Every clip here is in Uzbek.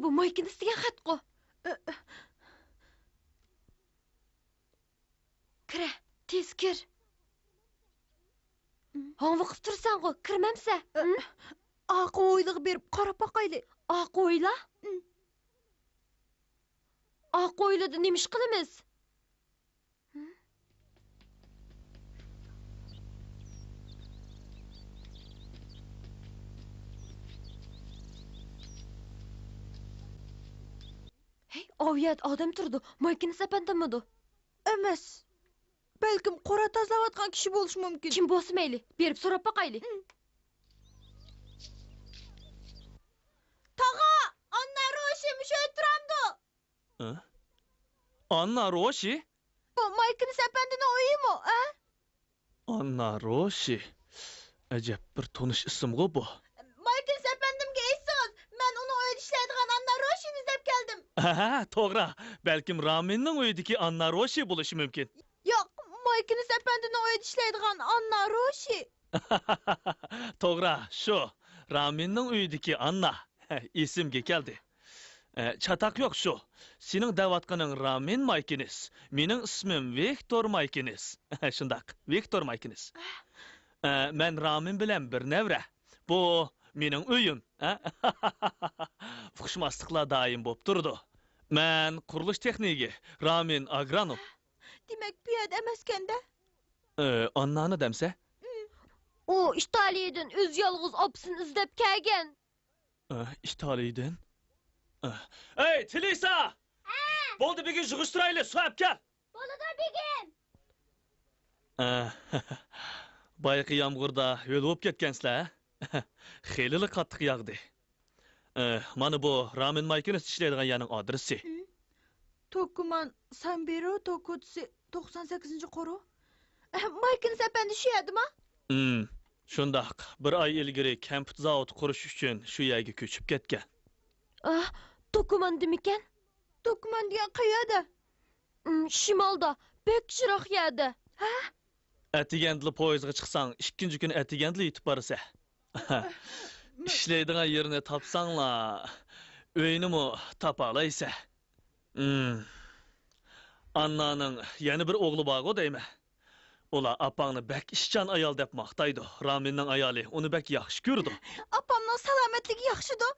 Mana bu maykini degan xat-ku. Kira, tez kir. Hangi tursan-ku, kirmamsa? Aq oyliq berib qarab baqayli. Aq oyla? Aq oylada nemish qilamiz? Hey, oviyat odam turdi. Maykini sapandamidi? Emas. Balkim qora tozlayotgan kishi bo'lishi mumkin. Kim bo'lsa mayli, berib so'rab baqayli. Tog'a, Anna Roshi musha turamdi. Anna Roshi? Bu maykini sapandini uyimi, a? Anna Roshi. Ajab bir tonish ism-ku bu. Maykini sapandimga aytsangiz, men uni uyda ishlaydigan Anna Roshini izlab keldim. Ha, to'g'ri. Balkim Raminning uyidagi Anna Roshi bo'lishi mumkin. Yo'q, maykini sapandini uyda ishlaydigan Anna Roshi. To'g'ri, shu. Raminning uyidagi Anna esimga keldi. Chataq yo'q shu. Sening da'vatqining Ramin Maykinis. Mening ismim Viktor Maykinis. Shundaq, Viktor Maykinis. Men Ramin bilan bir nevra. Bu mening uyim. Fuqishmasliklar doim bo'lib turdi. Men qurilish texnigi, Ramin agronom. Demak, piyada emaskanda? Annani demsa? O İtaliyadan öz yalğız opsini izlab kelgan. İtaliyadan? Ey, Tilisa! Bo'ldi, bugün yig'ishtirayli, suab kel. Bo'ladi, begim. Bayqi yomg'irda yo'l bo'lib ketgansizlar. Xeyli qattiq yog'di. Mana bu Ramin Maykinis ishlaydigan yerning adresi. Tokuman Sambero Tokutsi 98-qoro. Maykin sapandi shu yerdimi? Shundaq, bir oy ilgari kamput zavod qurish uchun shu yerga ko'chib ketgan. Tokuman demikan? Tokuman degan qayerda? Shimolda, bek yiroq yerda. Atigandli poyezdga chiqsang, ikkinchi kuni Atigandli yetib borsa. Ishlaydigan yerini topsanglar, uyinimi topalaysa. Annaning yana bir o'g'li bor-ku deyman. Ular apangni bak ishchan ayol deb maqtaydi. Raminning ayoli uni bak yaxshi ko'rdi. Apamning salomatligi yaxshi-da?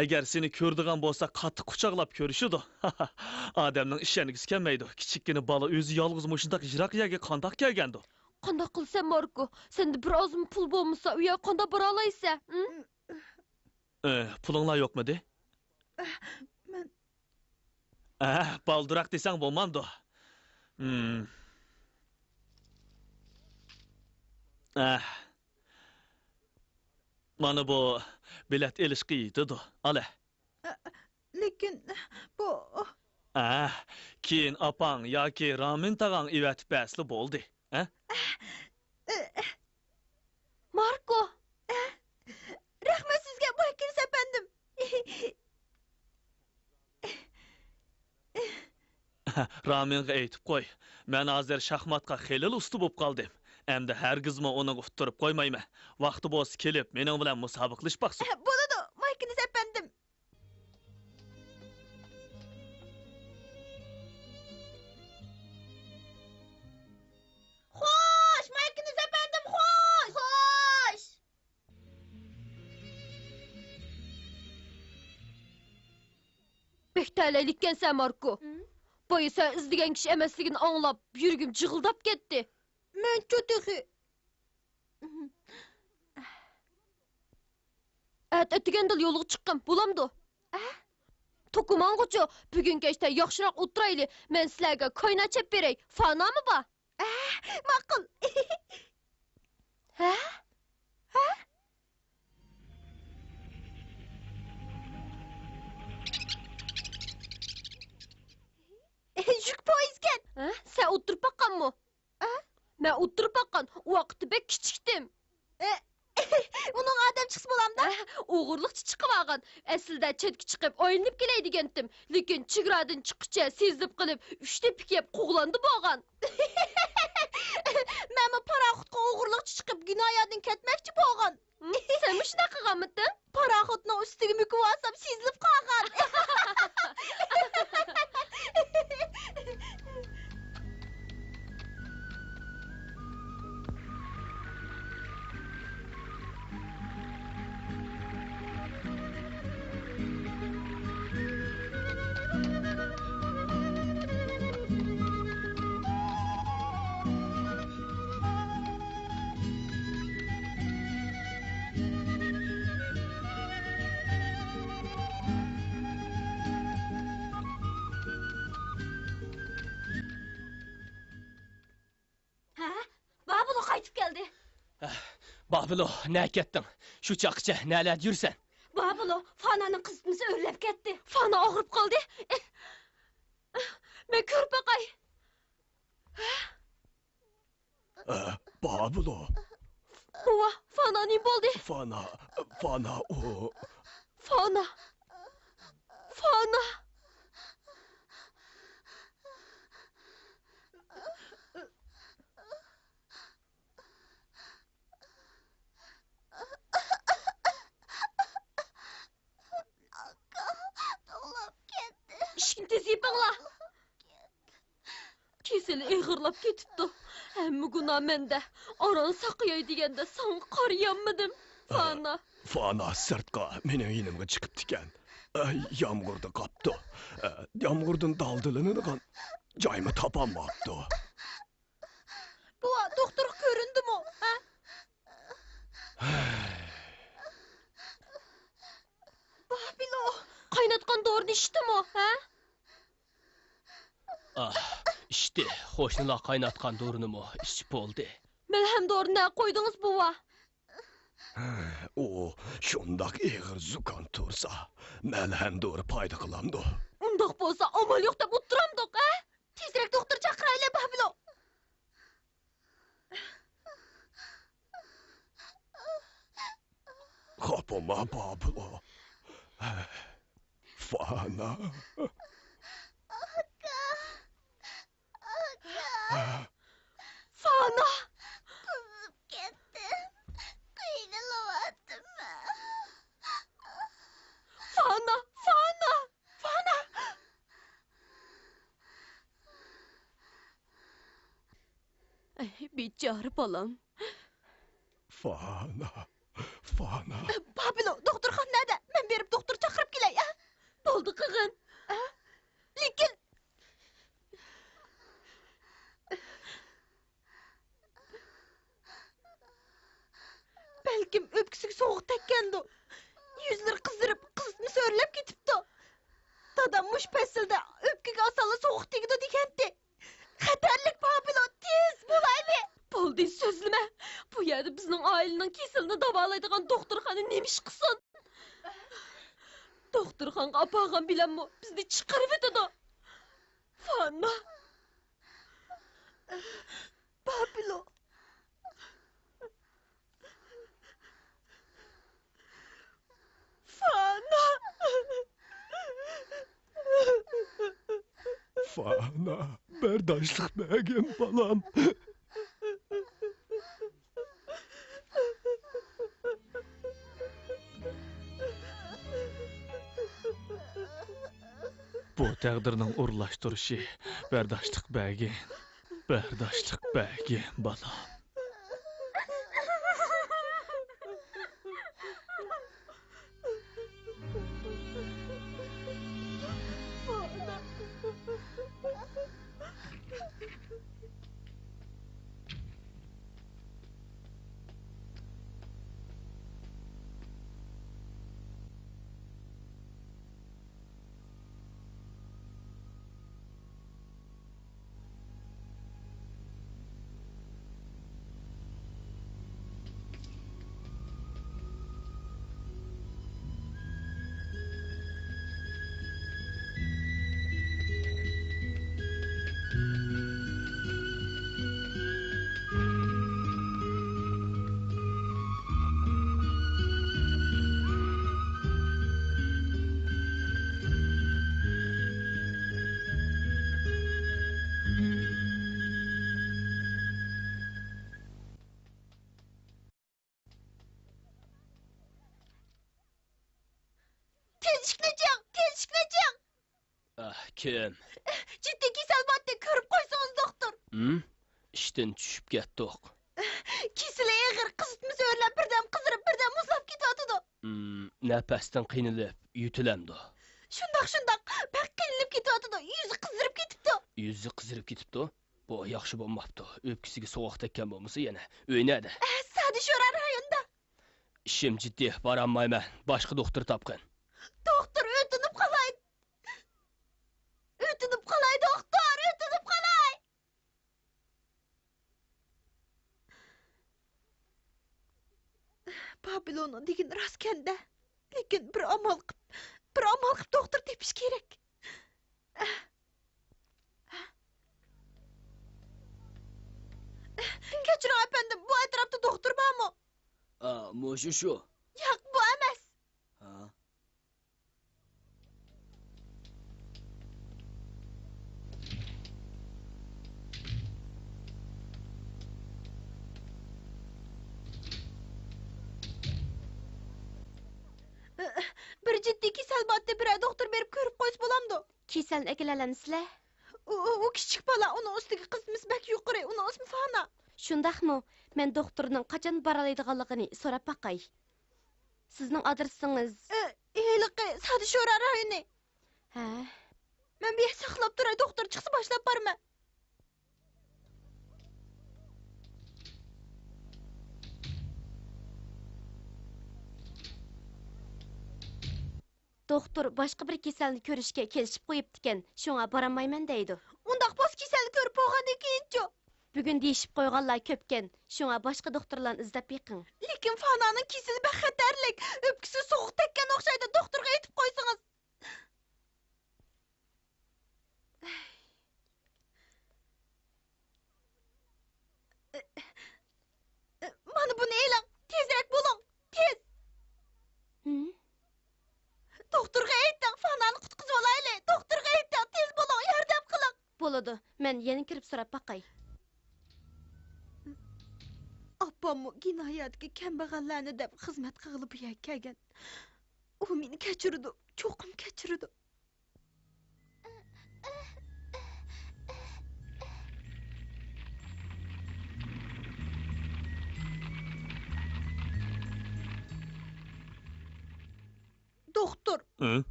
Agar seni ko'rdigan bo'lsa, qattiq quchoqlab ko'rishidi. Odamning ishonigisi kelmaydi. Kichikkina bola o'zi yolg'iz mushundaq yiroq yerga qandoq kelgandi? Qandoq qilsam, Marko? Senda bir ozmi pul bo'lmasa, u yoqqa qandoq bora olaysan? Pulinglar yo'qmidi? Men balduroq desang bo'lmandi. Mana bu bilet ilishqi yetidi. Ala. Lekin bu keyin apang yoki Ramin tag'ang evatib basli bo'ldi. Marko, rahmat sizga, Maykin sapandim. Raminga aytib qo'y. Men hozir shaxmatga xeyli usta bo'lib qoldim. Endi hargizmi uni uftirib qo'ymayman. Vaqti bo'lsa kelib, mening bilan musobaqalash baqsin. Bo'ladi, Maykin sapandim. Xo'sh, Maykin sapandim, xo'sh. Xo'sh. bektalaylikkan sen Marko. Boyu sen izleyen kişi emasligini anlap, yürgüm cıgıldap gitti. Men cho'tig'i. Ötügendil yoluğa çıqqan, bulamdı. Tokuman qo'cho, bugun kechda yaxshiroq o'tirayli. Men sizlarga koyna chep beray. Fanami bor? Ma'qul. Ha? Yuk poyizgan. Sen o'tirib baqqanmi? Men o'tirib baqqan, vaqti bek kichikdim. Uning adam chiqsa bo'lamda? O'g'irliqchi chiqib olgan. Aslida chetga chiqib o'yinib kelay degandim. Lekin chegaradan chiqqicha sezib qilib, 3 tepik yeb qo'g'landi bo'lgan. Men bu paraxotga o'g'irlikçi chiqib Günayadın ketmekçi bolgan. Sen mi şuna kıgamadın? Paraxotning ustiga mukib olsam sezilib qolgan. Ha? Babulu kaytıp geldi. Babilo, ne kettin? Şu çakıca neler yürsen? Babulu, Fana'nın kızımızı örlep gitti. Fana ağırıp kaldı. Ben körpe kay. Bablo, Baba, Fana ne oldu? fana o. Fana. Fana. İşin tezi bana. Keseli eğirlap ketipti. Hem günah mende. Aran sakıyay degende sana qarayammadım. Fana. Fana sırtqa mening yinimga chiqib tikan. Yağmurda qaptı. Yağmurdan daldılını joyimi topolmabdi. Buva, doktor ko'rindimi? Ha? Babilo. Qaynatqan doğru içtim o, ha? Ah, işte hoşnula kaynatkan doğrunumu içip oldu. Melhem doğru ne koydunuz buva? O şundak eğir zukan tursa, melhem doğru payda kılamdı. Undaq bolsa amal yo'q deb o'tiramdiq, ha? Tezroq doktor chaqiraylik, Babilo. Kapıma bablo. Fana. Fana. Kızım gitti. Kıyılıvattım ben. Fana. Fana. Fana. Biçare balam. Fana. Fana. Babilo, doktorxon nerede? Men berip doktor chaqirib kelay, ha? Bo'ldi qig'in. Lekin balkim o'pkisiga sovuq tekkandi. Yuzlari qizarib, qizni so'rlab ketibdi. Dadam mush pasilda o'pkiga asala sovuq tegdi degandi. Xatarlik, Babilo, tez bo'layli. Bo'ldi so'zlama. Bu yerda bizning oilaning kesilini davolaydigan doktorxona nemish qilsin? Doktorxonga apag'am bilanmi bizni chiqarib o'tadi. Fana. Babilo. Fana. Fana. Berdaşlık begim balam. Bu təqdirinin urlaşdırışı, bərdaşlıq bəgin, bərdaşlıq bəgin balam. Kechiknacak. Ah, kim? Ciddi kasal batdı, körüp koysanız doktor. İşten düşüp getdik. Kesile eğir, kızıtmı söylep, birden kızdırıp, birden muzlap gidiyordu. Nefesten kıynılıp yütülemdi. Şundak, pek kıyılıp gidiyordu. Yüzü kızdırıp gitipdi. Yüzü kızırıp gitipdi. Bu yaxşı bolmaptı. Öpküsüge soğuk tekken bolmasa yine. Öynədi. Sadi şorar rayonda. İşim ciddi, baranmayman. Başka doktor tapqın. Doktor ötünüp kalay. Doktor, ötünüp kalay. Babilon'a digin raskende. Lekin bir amal kıp doktor tepiş gerek. Keçirin efendim, bu etrafta doktor var mı? Moşu şu. Yok, bu emas. Ha. Bir ciddi kesel batdı, bir doktor berip körüp koysa bolamdı. Keselni egelalansizlar? O kichik bola, uni ustiga qizimiz bak yuqori, uni ismi Fana. Şundaqmı? Men doktorning qachon baralaydiganligini so'rab baqay. Sizning adresingiz? Eliqi, sadi şorar rayoni. Ha. Men bir saqlab turay, doktor chiqsa boshlab borma. Doktor başqa bir keselni ko'rishga kelishib qo'yibdikan. Şoňa baranmayman deydi. Undaq bos keselni ko'rib bolgandan keyinchi. Bugun deyishib qo'yganlar ko'pkan. Şoňa başqa doktorlarni izlab beqing. Lekin Fana'nın kesili bek xatarlik. Öpküsü soğuk tekken oxşaydı, doktorga aytib qo'ysangiz. Mana buni elang, tezroq bo'ling, tez. Doktorga ayting, Fana'ni qutqizib olayli. Doktorga ayting, tez bo'ling, yordam qiling. Bo'ladi. Men yana kirib so'rab baqay. Appamı cinayetki kembag'allarni deb xizmat qilib bu yerga kelgan. U meni kechirdi, cho'qim kechirdi. Doktor, Hı?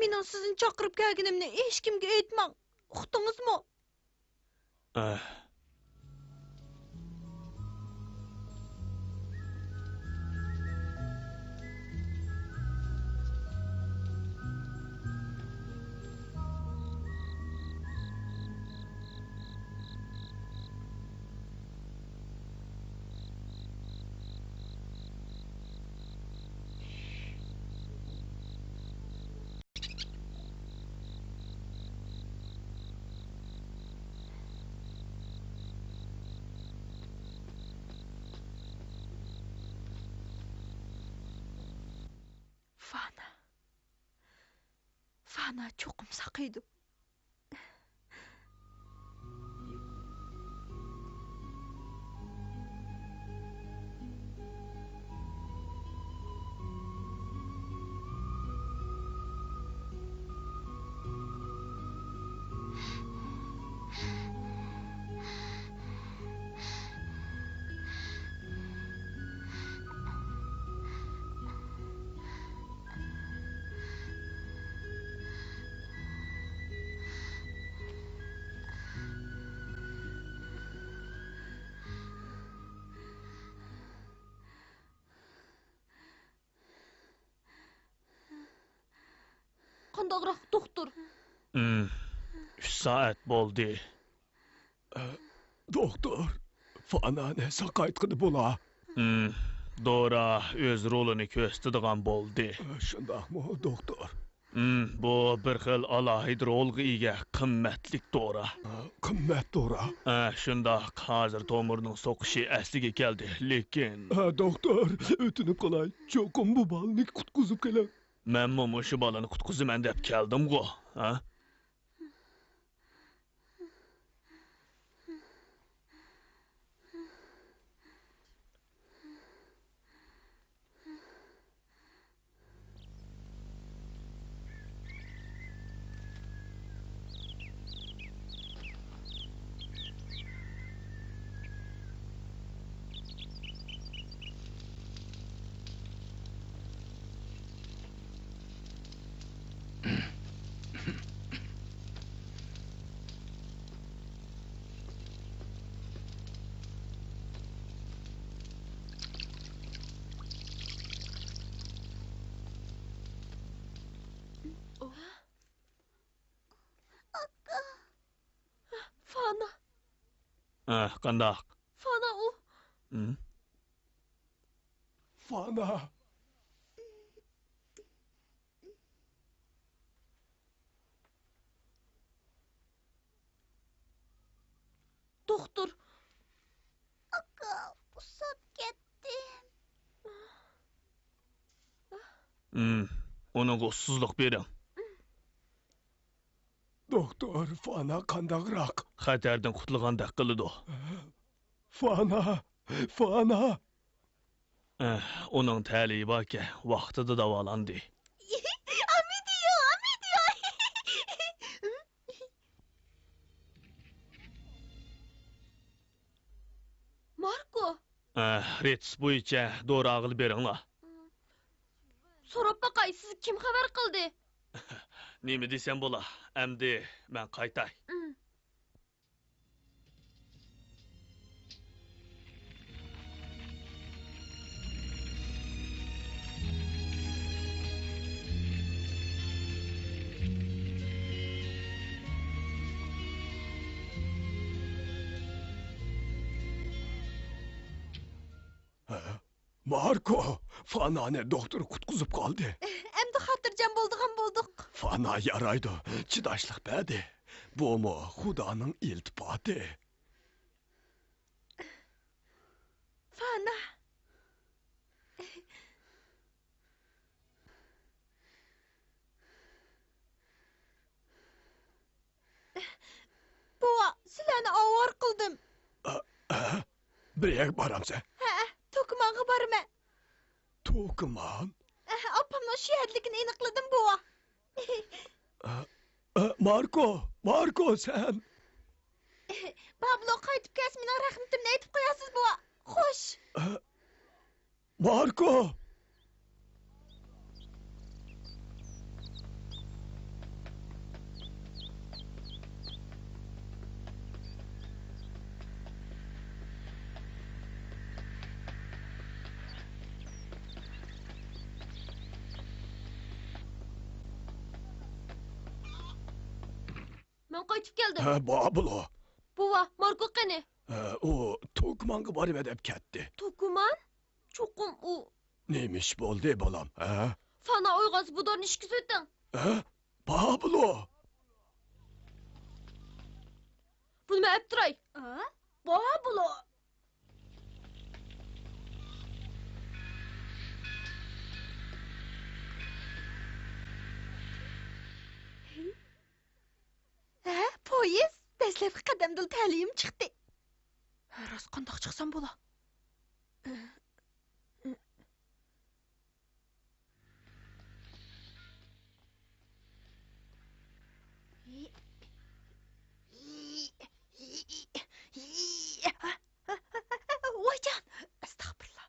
mening sizni chaqirib kelganimni hech kimga aytmang. Uqdingizmi? Eh, Fana cho'qim saqiydi. Qandaqroq doktor? 3 saat bo'ldi. Doktor, Fana ne sakaytqıdı bola? Dora öz rolini ko'rsatadigan bo'ldi. Şundaqmı doktor? Bu bir xil alohida rolga ega qimmatlik Dora. Qimmat Dora. Shundaq, hozir tomirning so'qishi asliga keldi, lekin Doktor, ötünüp qalay. Çoqum bu balını qutquzib kelay. men shu bolani qutqizaman deb keldim-ku, ha? Qandaq? Fana u. Fana. Doktor, Usap ketdim. Onun ussuzluq bering. Doktor, Fana qandaqroq? Xatardan qutulgandek qiladi. Fana. Fana. Onun təliyi barki, vaqtida davolandı. Amidiyor. Marko, Rets bo'yicha dori ag'il beringlar. so'rab baqay, siz kim xabar qildi? Nima desam bo'la? Endi men qaytay. Marko, Fanani doktor qutquzib qoldi. Endi xotirjam bo'ldik. Fana yaraydı, chidashliq berdi. Bu Xudoning iltifoti. Fana. Bova, sizlarni ovar qildim. Birga boramsan. To'kimonga borma. To'kiman. Opamning shu yerlikini aniqladim, bova. Marko sen. Pablo qaytib kelsa, mening rahmatimni aytib qo'yasiz, bova. Xo'sh. Marko. Men qaytib keldim. Bablo. Buva, Marko qani? O To'kimanga borib deb ketdi. To'kuman? Cho'qim u. Neymiş bo'ldi bolam, Fana uyg'oz bu dorni ishga so'ting. Bablo. Buni men aytib turay. Pablo. Poyez dastlabki qadamdan ta'lim chiqdi. Rost qandoq chiqsam bo'la? Voycan, astagfirullah.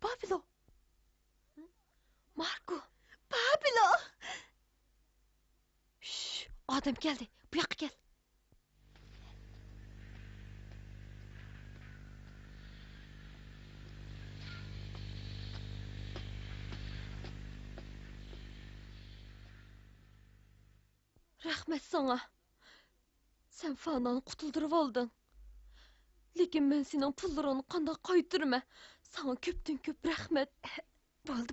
Pablo. Marko, Pablo. odam keldi. Bu yoqqa kel. Rahmet sana. Sen Fana'nı qutuldurup oldun. Lekin men senin pullarını qanday qaytırma. Sana köptün köp rahmet.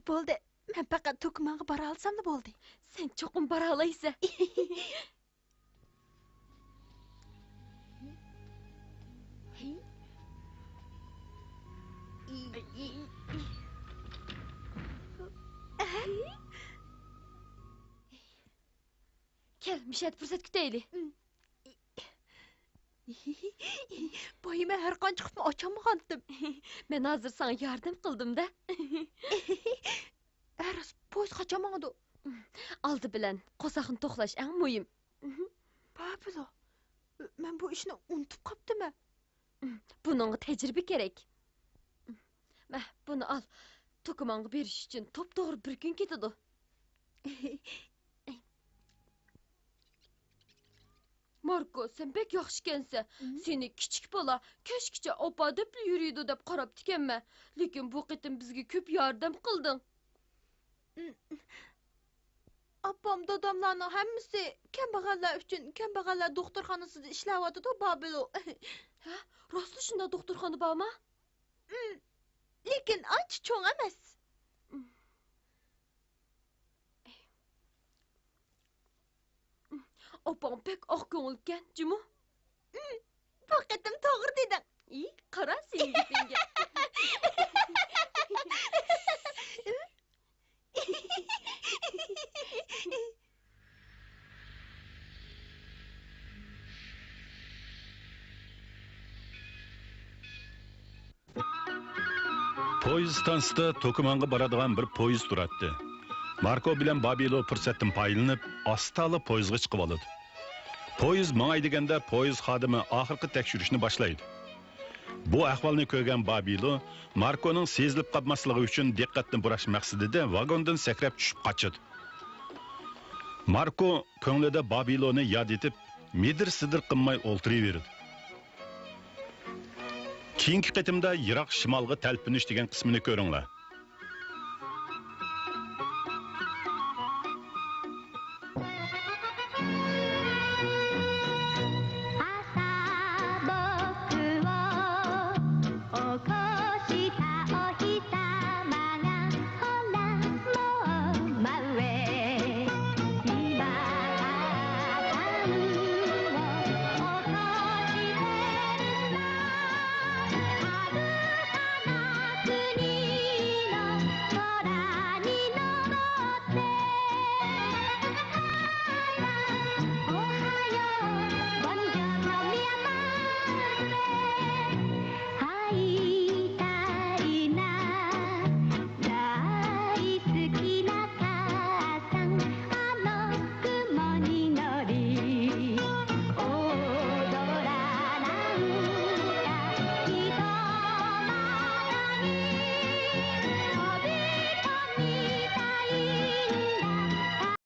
Bo'ldi. Men faqat To'kimonga bora olsam da bo'ldi. Sen çoqum bara alaysa. Kel, müşahit fırsat küteyli. Boyime her qan chiqibmi ochamag'andim. Men hozir sana yardım qildim da. Eras poyez qachamag'di. Aldı bilan qo'saqni to'xlash eng muhim. Pablo, men bu ishni unutib qopdimmi? Bunun tecrübe gerek. Bunu al. To'kumonga berish uchun to'p-to'g'ri bir kun ketadi. Marko, sen bek yaxshi ekansan. Seni kichik bola ko'shkicha opa deb yuriydi deb qarab tikanman. Lekin bu qitim bizga ko'p yordam qilding. Appam dadamlarning hammasi kambag'allar uchun kambag'allar doktorxonasida ishlayapti-da, Babilo. Ha? Rostli shunda doktorxona bormi? Lekin ancha cho'ng emas. Opam pek oq ko'ngilkan, jimi? Bu qatim to'g'ri deding. İyi, qara sening gapingga. Poyez stansiyasida To'kimanga boradigan bir poyez turadi. Marko bilan Babilo fursatdan foydalanib, astali poyezga chiqib oladi. Poyez mangay deganda poyez xodimi oxirgi tekshirishni boshlaydi. Bu ahvolni ko'rgan Babilo Markoning sezilib qolmasligi uchun diqqatni burash maqsadida vagondan sakrab tushib qochadi. Marko ko'nglida Babiloni yod etib, midir-sidir qilmay o'ltiraveradi. Keyingi qitimda Yiroq shimolga talpinish degan qismini ko'ringlar.